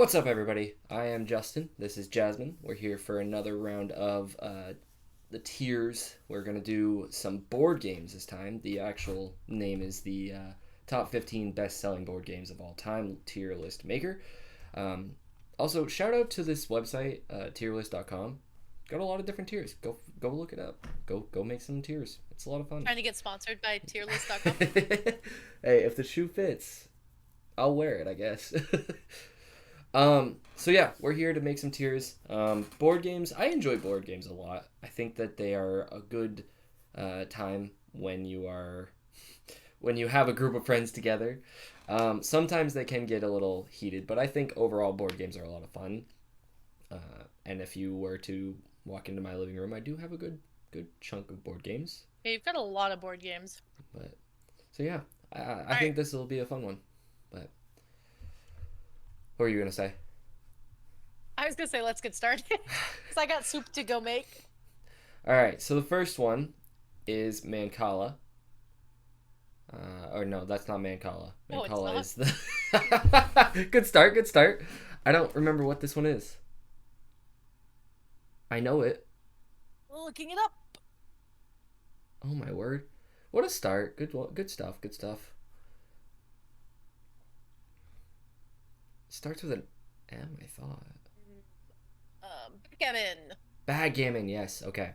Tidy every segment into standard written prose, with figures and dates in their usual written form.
What's up, everybody? I am Justin. This is Jasmine. We're here for another round of the tiers. We're going to do some board games this time. The actual name is the top 15 best selling board games of all time tier list maker. Also, shout out to this website, tierlist.com. Got a lot of different tiers. Go look it up. Go make some tiers. It's a lot of fun. Trying to get sponsored by tierlist.com. Hey, if the shoe fits, I'll wear it, I guess. So yeah, we're here to make some tiers. Board games. I enjoy board games a lot. I think that they are a good time when you have a group of friends together. Sometimes they can get a little heated, but I think overall board games are a lot of fun. And if you were to walk into my living room, I do have a good chunk of board games. Yeah, you've got a lot of board games. But so yeah, I think this will be a fun one. But what were you gonna say? I was gonna say let's get started because I got soup to go make. All right, so the first one is Mancala. Or no, that's not Mancala. No, it's Mancala not. is the good start. Good start. I don't remember what this one is. I know it. Looking it up. Oh my word! What a start. Good stuff. Good stuff. Starts with an M, I thought. Backgammon. Backgammon. Yes. Okay.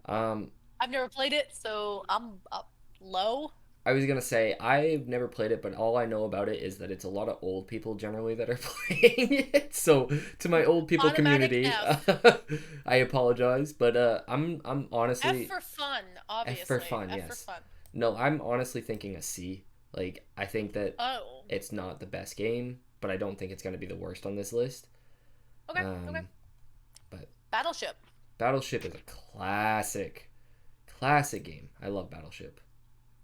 Um, I've never played it, so I'm up low. I was gonna say I've never played it, but all I know about it is that it's a lot of old people generally that are playing it. So to my old people Automatic community, F. I apologize, but I'm honestly F for fun, obviously. F for fun. F Yes. for fun. No, I'm honestly thinking a C. Like I think that Oh. it's not the best game, but I don't think it's gonna be the worst on this list. Okay. Okay. But Battleship. Battleship is a classic game. I love Battleship.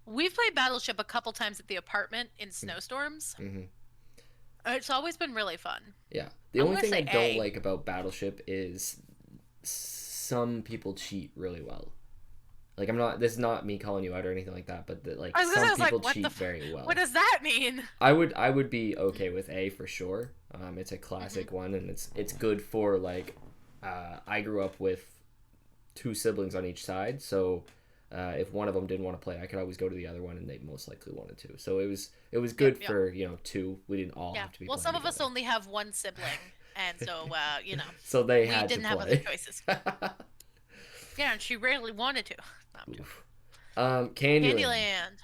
We've played Battleship a couple times at the apartment in snowstorms. Mm-hmm. It's always been really fun. Yeah. The I'm only gonna thing I say don't A. like about Battleship is some people cheat really well. Like this is not me calling you out or anything like that, but like I was gonna say, some I was people like, what cheat the very well. What does that mean? I would be okay with A for sure. It's a classic one, and it's good for like I grew up with two siblings on each side, so if one of them didn't want to play, I could always go to the other one, and they most likely wanted to. So it was good Yep. for two. We didn't all Yeah. have to be. Well, playing some of us together. only have one sibling, and so So they we had didn't to have other play. choices. Yeah, and she rarely wanted to. No, I'm joking. Candyland. Candyland.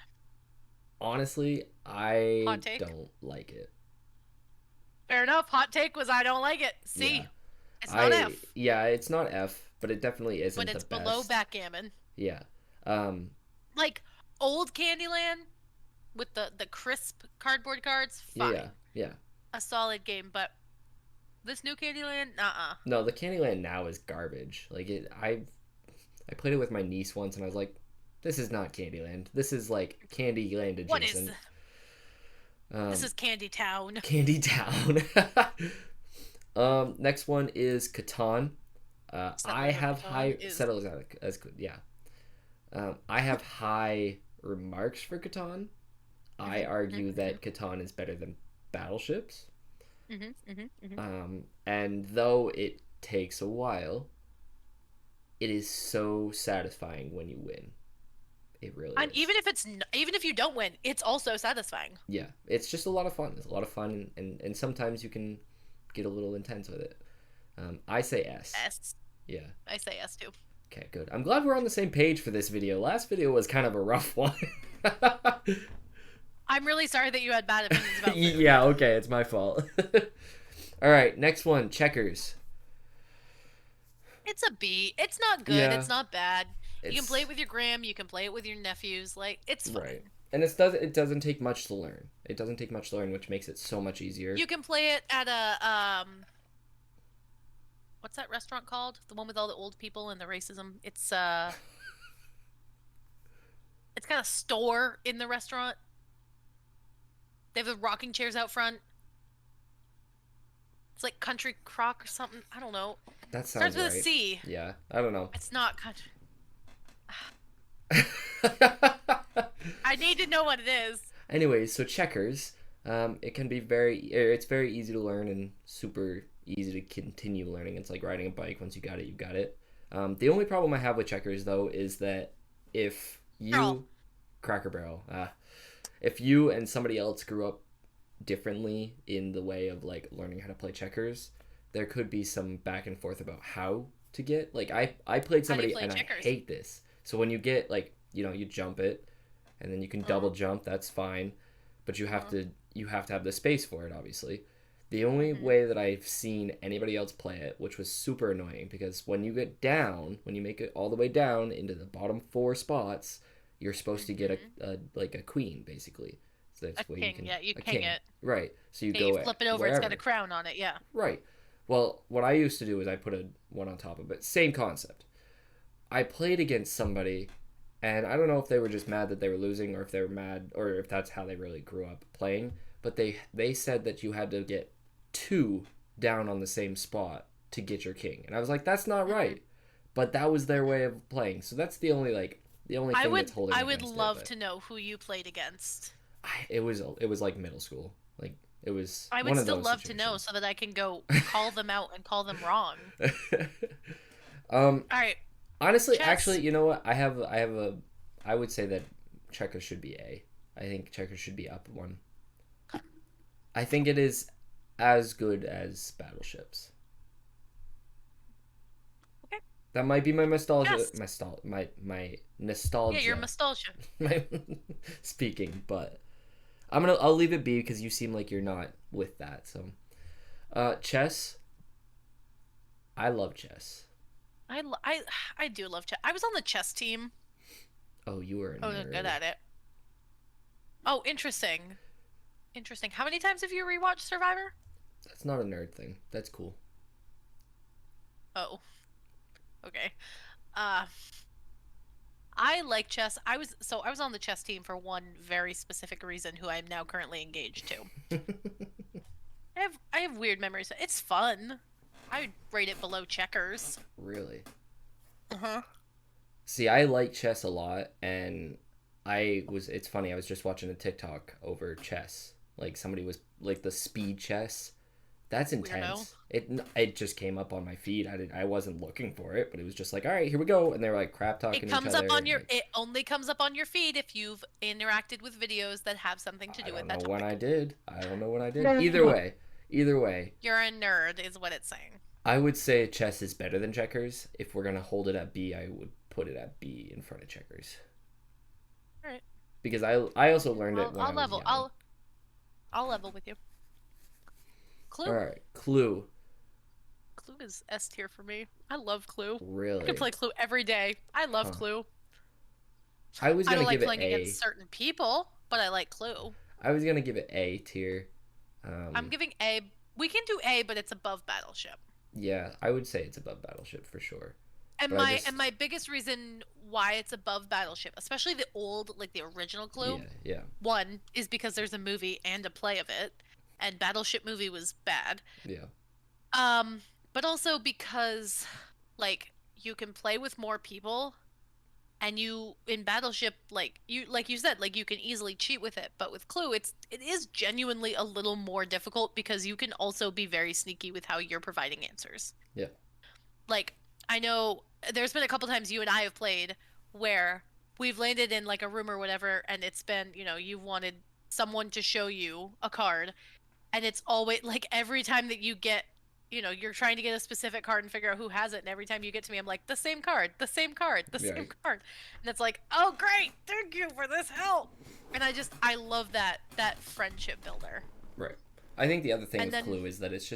Honestly, I Hot take? don't like it. Fair enough. Hot take was I don't like it. C. Yeah. It's not F, Yeah, it's not F, but it definitely isn't but it's the below best. backgammon. Yeah. Um, Like old Candyland with the crisp cardboard cards. Fine. yeah. A solid game, but this new Candyland, No, the Candyland now is garbage. Like I played it with my niece once, and I was like, "This is not Candyland. This is like Candyland What is? adjacent." This is Candy Town. Candy Town. Next one is Catan. I have high settlers as good. Yeah. I have high remarks for Catan. I argue that Catan is better than Battleships. And though it takes a while, it is so satisfying when you win. It really And is. even if you don't win, it's also satisfying. Yeah, it's just a lot of fun. It's a lot of fun, and sometimes you can get a little intense with it. I say S. S. Yeah. I say S too. Okay, good. I'm glad we're on the same page for this video. Last video was kind of a rough one. I'm really sorry that you had bad opinions about food. Yeah, okay, it's my fault. All right, next one, Checkers. It's a B. It's not good. Yeah. It's not bad. You can It's- play it with your gram. You can play it with your nephews. Like, it's fun. Right. And it doesn't take much to learn. It doesn't take much to learn, which makes it so much easier. You can play it at a what's that restaurant called? The one with all the old people and the racism. It's got a store in the restaurant. They have the rocking chairs out front. It's like Country Crock or something. I don't know. That sounds Starts with right. a C. Yeah, I don't know. It's not country. I need to know what it is. Anyways, so Checkers, It can be it's very easy to learn and super easy to continue learning. It's like riding a bike. Once you got it, you got it. The only problem I have with checkers, though, is that if Girl. you, Cracker Barrel, if you and somebody else grew up differently in the way of like learning how to play checkers, there could be some back and forth about how to get. Like I played How do you somebody play and checkers? I hate this. So when you get like you jump it, and then you can Uh-huh. double jump. That's fine, but Uh-huh. you have to have the space for it, obviously. The only Hmm. way that I've seen anybody else play it, which was super annoying, because when you get down, when you make it all the way down into the bottom four spots, you're supposed to get Hmm. a like a queen, basically. So A that's where you king. can Yeah, you a king king, it. right? So you Yeah, you go flip it over. It's got a wherever, crown on it. Yeah. right? Well, what I used to do is I put a one on top of it. Same concept. I played against somebody, and I don't know if they were just mad that they were losing, or if they were mad, or if that's how they really grew up playing. But they said that you had to get two down on the same spot to get your king, and I was like, that's not Hmm. right. But that was their way of playing, so that's the only I thing would that's holding I would against it. love But to know who you played against. it was like middle school, like it was I would one of still those love to know situations. so that I can go call them out and call them wrong. um, All right, Honestly, chess. actually, you know what? I would say that checkers should be A. I think checkers should be up one. I think it is as good as battleships. Okay, That might be my nostalgia, chess. my Yeah, your nostalgia, nostalgia. my speaking. But I'll leave it be because you seem like you're not with that. So, chess. I love chess. I do love chess. I was on the chess team. Oh, you were a I wasn't good nerd. at it. Oh, interesting. Interesting. How many times have you rewatched Survivor? That's not a nerd thing. That's cool. Oh, okay. Uh, I like chess. I was on the chess team for one very specific reason, who I'm now currently engaged to. I have weird memories. It's fun. I would rate it below checkers. Really? Uh-huh. See, I like chess a lot, and it's funny, I was just watching a TikTok over chess. Like, somebody was, like, the speed chess. That's Weirdo. intense. It just came up on my feed. I wasn't looking for it, but it was just like, all right, here we go. And they were, like, crap It talking each comes up other, on and, your like, it only comes up on your feed if you've interacted with videos that have something to I do with don't know that when I topic. did. I don't know when I did. Either way, You're a nerd is what it's saying. I would say chess is better than checkers. If we're going to hold it at B, I would put it at B in front of checkers. All right. Because I also learned it when I I'll was level. young. I'll level with you. All Clue. right, Clue. Clue is S tier for me. I love Clue. I could Really? play Clue every day. I love Huh. Clue. I was I gonna don't like give it playing A. against certain people, but I like Clue. I was gonna give it A tier. I'm giving A. We can do A, but it's above Battleship. Yeah, I would say it's above Battleship for sure. And But I my just, biggest reason why it's above Battleship, especially the old, like the original Clue, yeah, one is because there's a movie and a play of it, and Battleship movie was bad. yeah, Um, but also because like you can play with more people, and you in Battleship, like you said, like you can easily cheat with it, but with Clue it is genuinely a little more difficult because you can also be very sneaky with how you're providing answers. yeah, Like, I know there's been a couple times you and I have played where we've landed in like a room or whatever, and it's been, you've wanted someone to show you a card, and it's always like every time that you get, you're trying to get a specific card and figure out who has it, and every time you get to me, I'm like, the same card, the same card, the yeah. same card. And it's like, oh, great, thank you for this help. And I love that friendship builder. Right. I think the other thing And with then Clue is that it's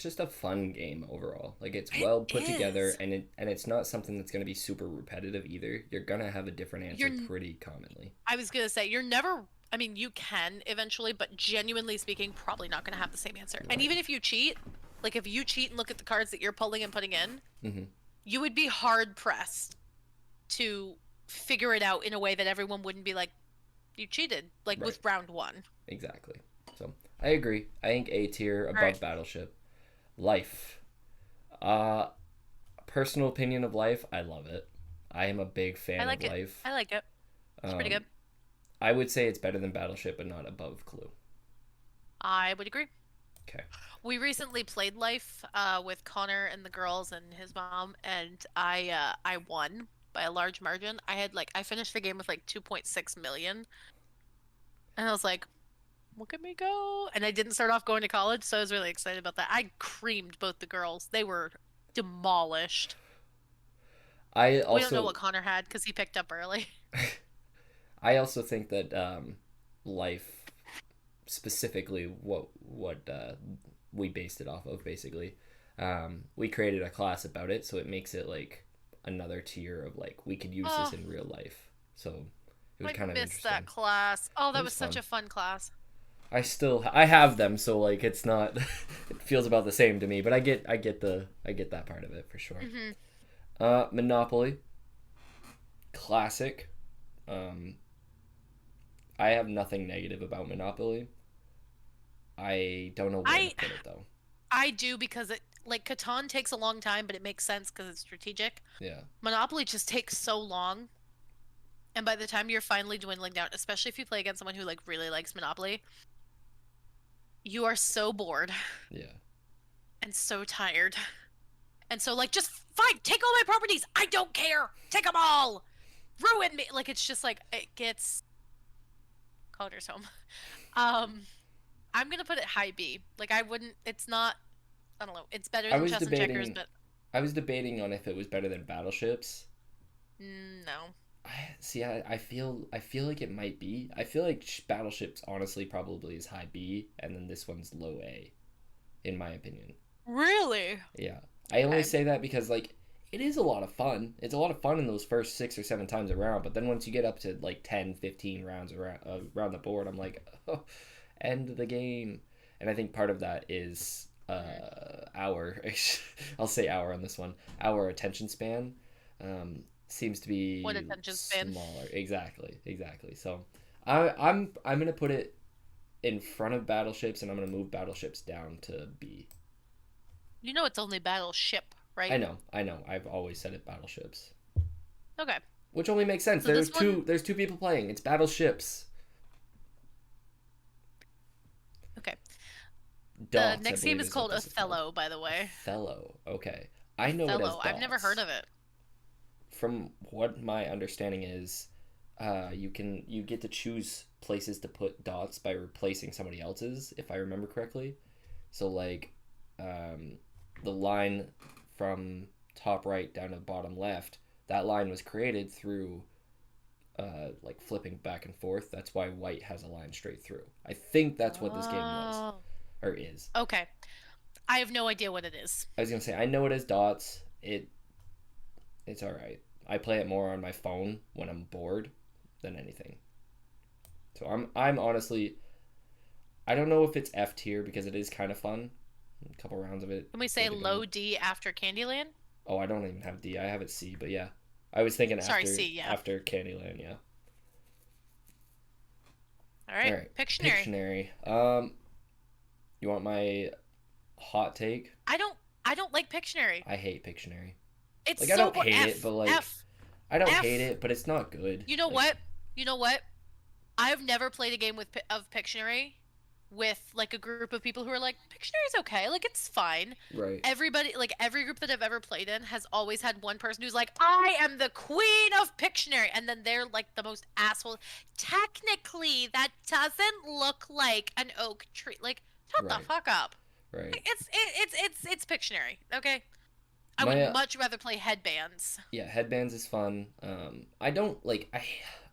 just a fun game overall. Like it's it well put together, is. and it's not something that's gonna be super repetitive either. You're gonna have a different answer You're pretty commonly. I was gonna say, you're never. I mean, you can eventually, but genuinely speaking, probably not gonna have the same answer. And Right. even if you cheat, like if you cheat and look at the cards that you're pulling and putting in, Mm-hmm. you would be hard pressed to figure it out in a way that everyone wouldn't be like, you cheated, like Right. with round one. Exactly. So I agree. I think A tier All right. above Battleship. Life. Uh, Personal opinion of Life. I love it. I am a big I fan of like it. Life. I like it. It's pretty Um, good. I would say it's better than Battleship, but not above Clue. I would agree. Okay. We recently played Life with Connor and the girls and his mom, and I won by a large margin. I finished the game with like 2.6 million, and I was like, look at me go! And I didn't start off going to college, so I was really excited about that. I creamed both the girls; they were demolished. I We don't know also what Connor had because he picked up early. I also think that life, specifically what we based it off of, basically, we created a class about it, so it makes it like another tier of like we could use this Oh, in real life. So it was I kind of missed that interesting. class. Oh, It that was was such fun. a fun class. I have them, so like it's not it feels about the same to me, but I get that part of it for sure. Hmm. Monopoly, classic. Um, I have nothing negative about Monopoly. I don't know where to I put it though. I do because it like Catan takes a long time, but it makes sense because it's strategic. Yeah. Monopoly just takes so long, and by the time you're finally dwindling down, especially if you play against someone who like really likes Monopoly, you are so bored Yeah. and so tired. And so like just fine, take all my properties. I don't care. Take them all. Ruin me. Like it's just like it gets Connor's home. Um I'm going to put it high B. Like I wouldn't it's not I don't know. It's better I than was chess and checkers, debating but I was debating on if it was better than Battleships. no. I feel like it might be. I feel like Battleships honestly probably is high B and then this one's low A in my opinion. Really? Yeah. I only Okay. say that because like it is a lot of fun. It's a lot of fun in those first 6 or 7 times around, but then once you get up to like 10, 15 rounds around the board, I'm like, oh, end the game. And I think part of that is Mhm. our I'll say our on this one. Our attention span seems to What be attention span? smaller. Exactly. Exactly. So I'm going to put it in front of Battleships and I'm going to move Battleships down to B. You know it's only battleship, I right? know, I know. I've always said it battleships, Okay. which only makes sense. So this one, There's two people playing. It's battleships. okay. The Dots, I next game believe, is is what called this is called. Othello, by the way. Othello. Okay, I know it as Othello. I've never heard dots. of it. From what my understanding is, you get to choose places to put dots by replacing somebody else's, if I remember correctly. So like, um, the line from top right down to bottom left, that line was created through like flipping back and forth. That's why white has a line straight through. I think that's what this game was Oh. or is. Okay. I have no idea what it is. I was gonna say I know it as dots. It's all right. I play it more on my phone when I'm bored than anything. So I'm honestly I don't know if it's F tier because it is kind of fun. A couple rounds of it, Can we say good to go. low D after Candyland? Oh, I don't even have D. I have it C, but yeah. I was thinking Sorry, C, yeah. after Candyland, yeah. All All right. right, Pictionary. Pictionary. You want my hot take? I don't I don't like Pictionary. I hate Pictionary. It's Like I so don't hate it, F. but like F. I don't hate F. it, but it's not good. You know Like what? You know what? I've never played a game of Pictionary with like a group of people who are like Pictionary's okay, like it's fine. right, Everybody, like every group that I've ever played in has always had one person who's like, I am the queen of Pictionary, and then they're like the most asshole. Technically, that doesn't look like an oak tree. Like, shut the right, fuck up. right. It's Pictionary, okay? I would My much rather play headbands. yeah, headbands is fun. I don't like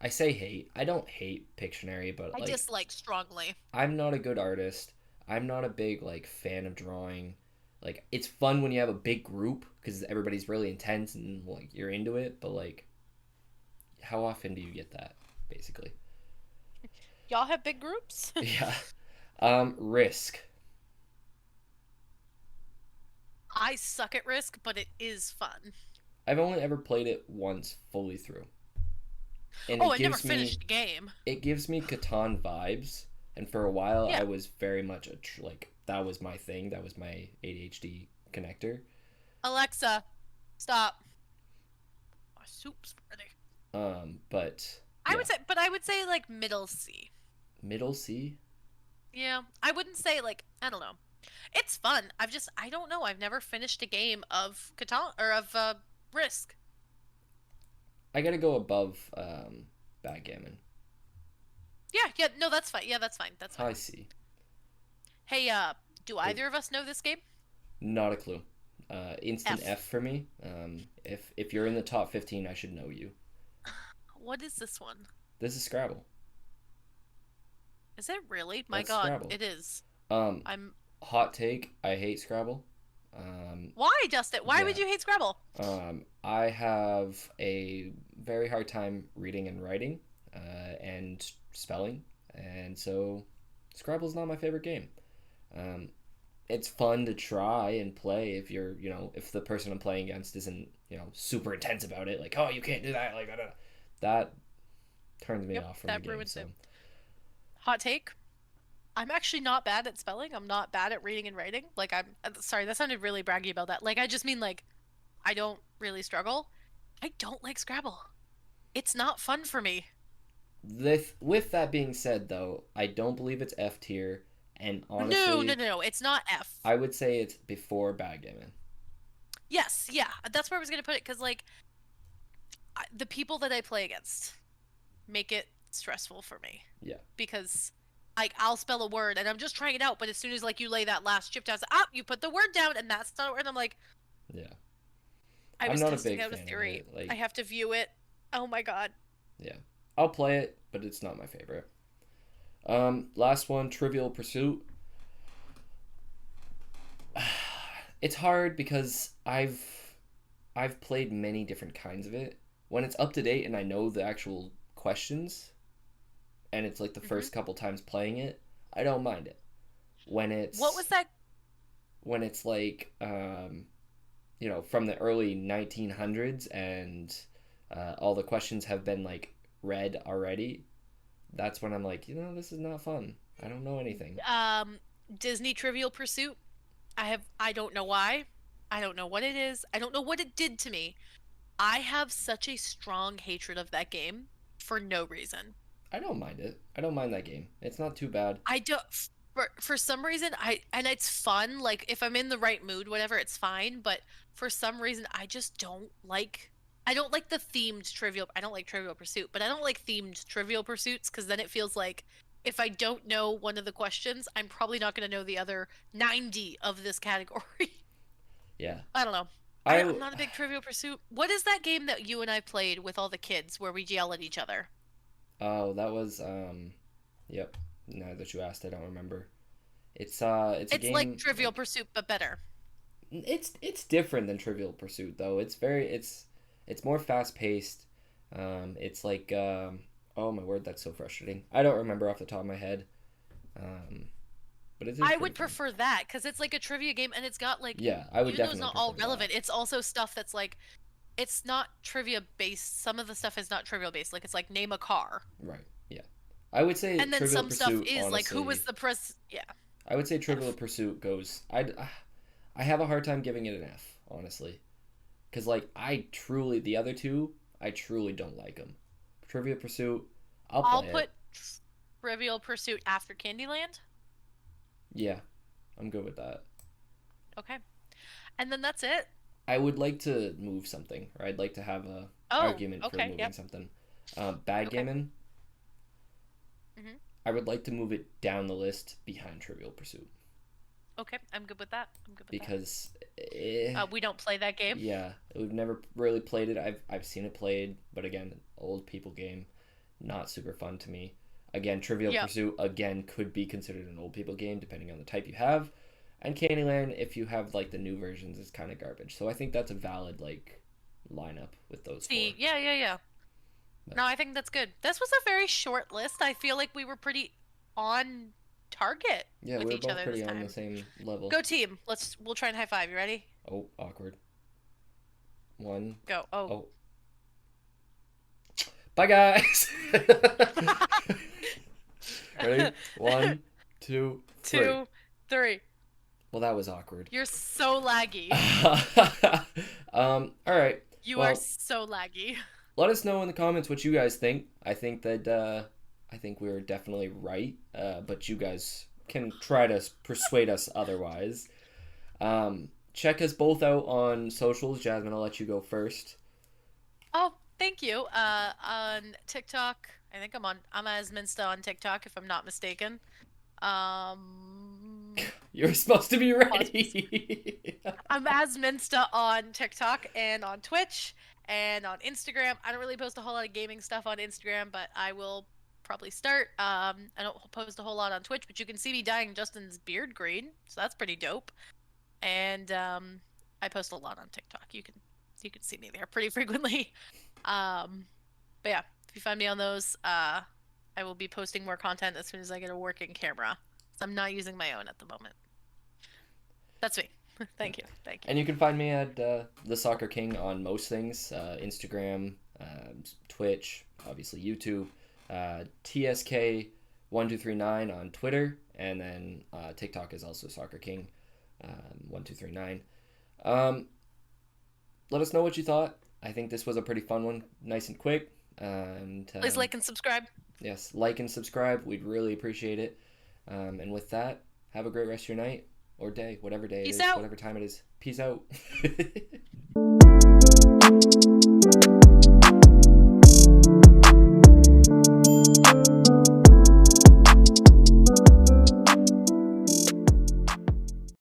I say hate. I don't hate Pictionary, but I like dislike strongly. I'm not a good artist. I'm not a big like fan of drawing. Like it's fun when you have a big group because everybody's really intense and like you're into it, but like how often do you get that basically? Y'all have big groups? Yeah. Risk. I suck at Risk, but it is fun. I've only ever played it once fully through. And Oh, I never finished the game. it gives me Catan vibes. And for a while, Yeah. I was very much like that was my thing. That was my ADHD connector. Alexa, stop. My soup's ready. But I yeah, would say, but I would say like middle C. middle C. Yeah, I wouldn't say like I don't know. It's fun. I don't know. I've never finished a game of Catan or of Risk. I gotta go above backgammon. Yeah, yeah, no, that's fine. Yeah, that's fine. That's fine. I see. Hey, do Is either of us know this game? not a clue. Instant F. F for me. If you're in the top 15, I should know you. What is this one? This is Scrabble. Is it really? My That's God, Scrabble. it is. Um, I'm. hot take. I hate Scrabble. Um, Why, Dustin? Why would yeah. you hate Scrabble? I have a very hard time reading and writing, and spelling, and so Scrabble's not my favorite game. Um, it's fun to try and play if you're, if the person I'm playing against isn't, super intense about it, like, oh, you can't do that, like that turns me Yep, off from the that game. ruins So it. Hot take. I'm actually not bad at spelling. I'm not bad at reading and writing. Like I'm sorry, that sounded really braggy about that. Like I just mean like I don't really struggle. I don't like Scrabble. It's not fun for me. with that being said, though, I don't believe it's F tier, and No, no, honestly, no, no. It's not F. I would say it's before backgammon. Yes, yeah. That's where I was gonna put it because like the people that I play against make it stressful for me Yeah, because like I'll spell a word and I'm just trying it out, but as soon as like you lay that last chip down, it's like, ah, you put the word down and that's not a word. And I'm like, yeah. I I'm was not a testing big out a fan of theory. it. I Like, have to view it. Oh my god. yeah, I'll play it, but it's not my favorite. Last one, Trivial Pursuit. It's hard because I've played many different kinds of it. When it's up to date and I know the actual questions, and it's like the Hmm. first couple times playing it, I don't mind it. When What it's was that? when it's like from the early 1900s, and all the questions have been like read already, that's when I'm like, this is not fun. I don't know anything. Um, Disney Trivial Pursuit. I don't know why. I don't know what it is. I don't know what it did to me. I have such a strong hatred of that game for no reason. I don't mind it. I don't mind that game. It's not too bad. I don't for some reason and it's fun like if I'm in the right mood whatever it's fine but for some reason I don't like the themed trivial I don't like Trivial Pursuit but I don't like themed Trivial Pursuits because then it feels like if I don't know one of the questions I'm probably not going to know the other 90 of this category. Yeah. I don't know. I I'm not a big Trivial Pursuit. What is that game that you and I played with all the kids where we yell at each other? Oh, that was yep. Now that you asked, I don't remember. It's a It's like game Trivial like Pursuit but better. it's different than Trivial Pursuit though. It's more fast paced. It's like oh my word, that's so frustrating. I don't remember off the top of my head. Um, but it is I pretty would fun. prefer that because it's like a trivia game and it's got like, Yeah, I would even though it's definitely not all prefer that. relevant, it's also stuff that's like, it's not trivia based. Some of the stuff is not trivial based. Like it's like name a car, Right. Yeah. I would say and then Trivial some stuff Pursuit, is like who was honestly. the pres. Yeah, I would say Trivial F. Pursuit goes. I have a hard time giving it an F, honestly, because like the other two, I truly don't like them. Trivial Pursuit, I'll I'll play put it. Trivial Pursuit after Candyland. Yeah, I'm good with that. Okay, and then that's it. I would like to move something, or I'd like to have a Oh, argument for okay, moving yep, something. okay. Backgammon, Hmm. I would like to move it down the list behind Trivial Pursuit Okay, I'm good with that. I'm good with that. because, eh, We don't play that game. yeah, we've never really played it. I've seen it played, but again, old people game, not super fun to me. Again, Trivial Yeah. Pursuit again could be considered an old people game depending on the type you have, and Candyland, if you have like the new versions, is kind of garbage. So I think that's a valid like lineup with those four. See, yeah, yeah, yeah. But No, I think that's good. This was a very short list. I feel like we were pretty on target yeah, we with were each both other this pretty on the time. same level. Go team. We'll try and high five. You ready? Oh, awkward. One. Go. Oh. Oh, bye guys. Ready? One, two, three. Two, three. Well, that was awkward. You're so laggy. All right. You are Well, so laggy. let us know in the comments what you guys think. I think we were definitely right, but you guys can try to persuade us otherwise. Check us both out on socials. Jasmine, I'll let you go first. Oh, thank you. On TikTok, I think I'm as Minsta on TikTok if I'm not mistaken. You're supposed to be ready. I'm as Minsta on TikTok and on Twitch and on Instagram. I don't really post a whole lot of gaming stuff on Instagram, but I will probably start. I don't post a whole lot on Twitch, but you can see me dyeing Justin's beard green, so that's pretty dope. And I post a lot on TikTok. You can see me there pretty frequently. But yeah, if you find me on those, I will be posting more content as soon as I get a working camera. So I'm not using my own at the moment. That's me. Thank you. And you can find me at the Soccer King on most things: Instagram, Twitch, obviously YouTube, TSK1239 on Twitter, and then TikTok is also Soccer King 1239. Let us know what you thought. I think this was a pretty fun one, nice and quick. And please like and subscribe. Yes, like and subscribe. We'd really appreciate it. And with that, have a great rest of your night or day, whatever day it is, whatever time it is. Peace out.